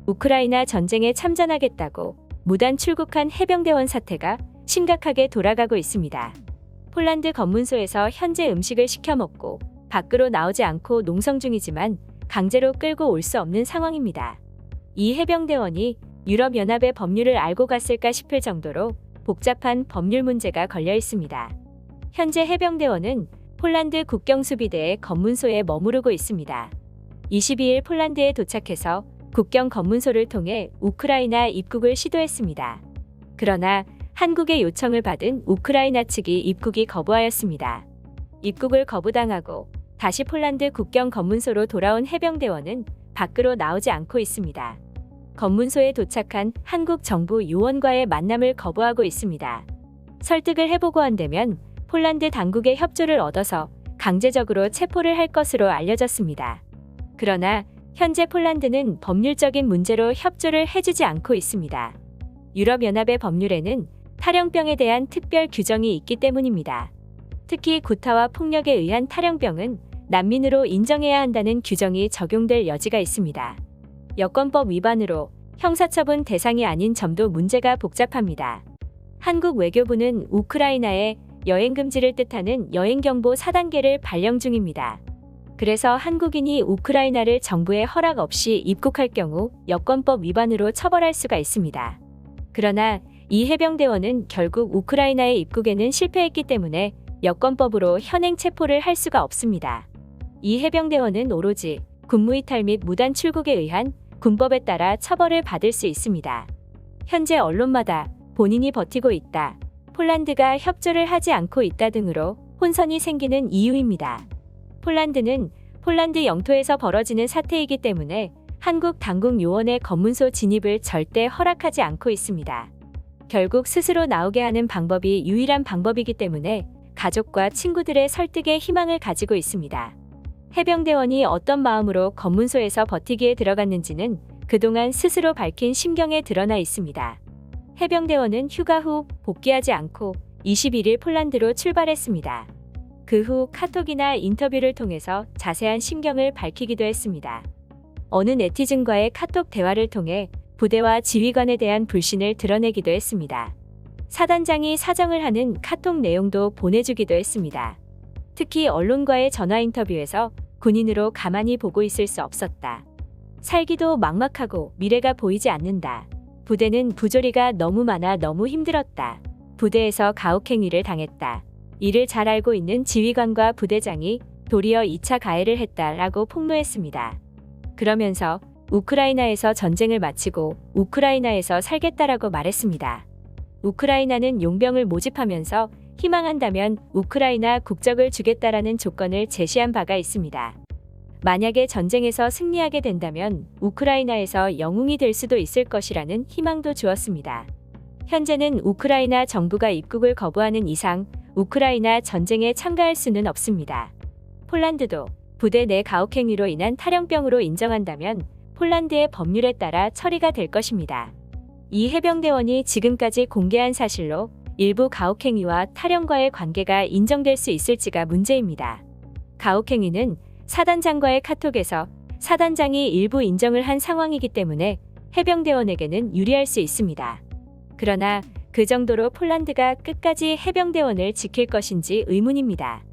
우크라이나 전쟁에 참전하겠다고 무단 출국한 해병대원 사태가 심각하게 돌아가고 있습니다. 폴란드 검문소에서 현재 음식을 시켜 먹고 밖으로 나오지 않고 농성 중이지만 강제로 끌고 올 수 없는 상황입니다. 이 해병대원이 유럽연합의 법률을 알고 갔을까 싶을 정도로 복잡한 법률 문제가 걸려 있습니다. 현재 해병대원은 폴란드 국경수비대의 검문소에 머무르고 있습니다. 22일 폴란드에 도착해서 국경 검문소를 통해 우크라이나 입국을 시도했습니다. 그러나 한국의 요청을 받은 우크라이나 측이 입국이 거부하였습니다. 입국을 거부당하고 다시 폴란드 국경 검문소로 돌아온 해병대원은 밖으로 나오지 않고 있습니다. 검문소에 도착한 한국 정부 요원과의 만남을 거부하고 있습니다. 설득을 해보고 한다면 폴란드 당국의 협조를 얻어서 강제적으로 체포를 할 것으로 알려졌습니다. 그러나 현재 폴란드는 법률적인 문제로 협조를 해주지 않고 있습니다. 유럽연합의 법률에는 탈영병에 대한 특별 규정이 있기 때문입니다. 특히 구타와 폭력에 의한 탈영병은 난민으로 인정해야 한다는 규정이 적용될 여지가 있습니다. 여권법 위반으로 형사처분 대상이 아닌 점도 문제가 복잡합니다. 한국 외교부는 우크라이나에 여행금지를 뜻하는 여행경보 4단계를 발령 중입니다. 그래서 한국인이 우크라이나를 정부의 허락 없이 입국할 경우 여권법 위반으로 처벌할 수가 있습니다. 그러나 이 해병대원은 결국 우크라이나의 입국에는 실패했기 때문에 여권법으로 현행 체포를 할 수가 없습니다. 이 해병대원은 오로지 군무이탈 및 무단 출국에 의한 군법에 따라 처벌을 받을 수 있습니다. 현재 언론마다 본인이 버티고 있다, 폴란드가 협조를 하지 않고 있다 등으로 혼선이 생기는 이유입니다. 폴란드는 폴란드 영토에서 벌어지는 사태이기 때문에 한국 당국 요원의 검문소 진입을 절대 허락하지 않고 있습니다. 결국 스스로 나오게 하는 방법이 유일한 방법이기 때문에 가족과 친구들의 설득에 희망을 가지고 있습니다. 해병대원이 어떤 마음으로 검문소에서 버티기에 들어갔는지는 그동안 스스로 밝힌 심경에 드러나 있습니다. 해병대원은 휴가 후 복귀하지 않고 21일 폴란드로 출발했습니다. 그 후 카톡이나 인터뷰를 통해서 자세한 심경을 밝히기도 했습니다. 어느 네티즌과의 카톡 대화를 통해 부대와 지휘관에 대한 불신을 드러내기도 했습니다. 사단장이 사정을 하는 카톡 내용도 보내주기도 했습니다. 특히 언론과의 전화 인터뷰에서 군인으로 가만히 보고 있을 수 없었다. 살기도 막막하고 미래가 보이지 않는다. 부대는 부조리가 너무 많아 너무 힘들었다. 부대에서 가혹행위를 당했다. 이를 잘 알고 있는 지휘관과 부대장이 도리어 2차 가해를 했다라고 폭로했습니다. 그러면서 우크라이나에서 전쟁을 마치고 우크라이나에서 살겠다라고 말했습니다. 우크라이나는 용병을 모집하면서 희망한다면 우크라이나 국적을 주겠다라는 조건을 제시한 바가 있습니다. 만약에 전쟁에서 승리하게 된다면 우크라이나에서 영웅이 될 수도 있을 것이라는 희망도 주었습니다. 현재는 우크라이나 정부가 입국을 거부하는 이상 우크라이나 전쟁에 참가할 수는 없습니다. 폴란드도 부대 내 가혹행위로 인한 탈영병으로 인정한다면 폴란드의 법률에 따라 처리가 될 것입니다. 이 해병대원이 지금까지 공개한 사실로 일부 가혹행위와 탈영과의 관계가 인정될 수 있을지가 문제입니다. 가혹행위는 사단장과의 카톡에서 사단장이 일부 인정을 한 상황이기 때문에 해병대원에게는 유리할 수 있습니다. 그러나 그 정도로 폴란드가 끝까지 해병대원을 지킬 것인지 의문입니다.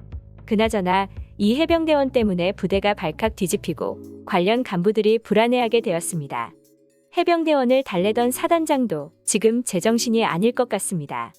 그나저나 이 해병대원 때문에 부대가 발칵 뒤집히고 관련 간부들이 불안해하게 되었습니다. 해병대원을 달래던 사단장도 지금 제정신이 아닐 것 같습니다.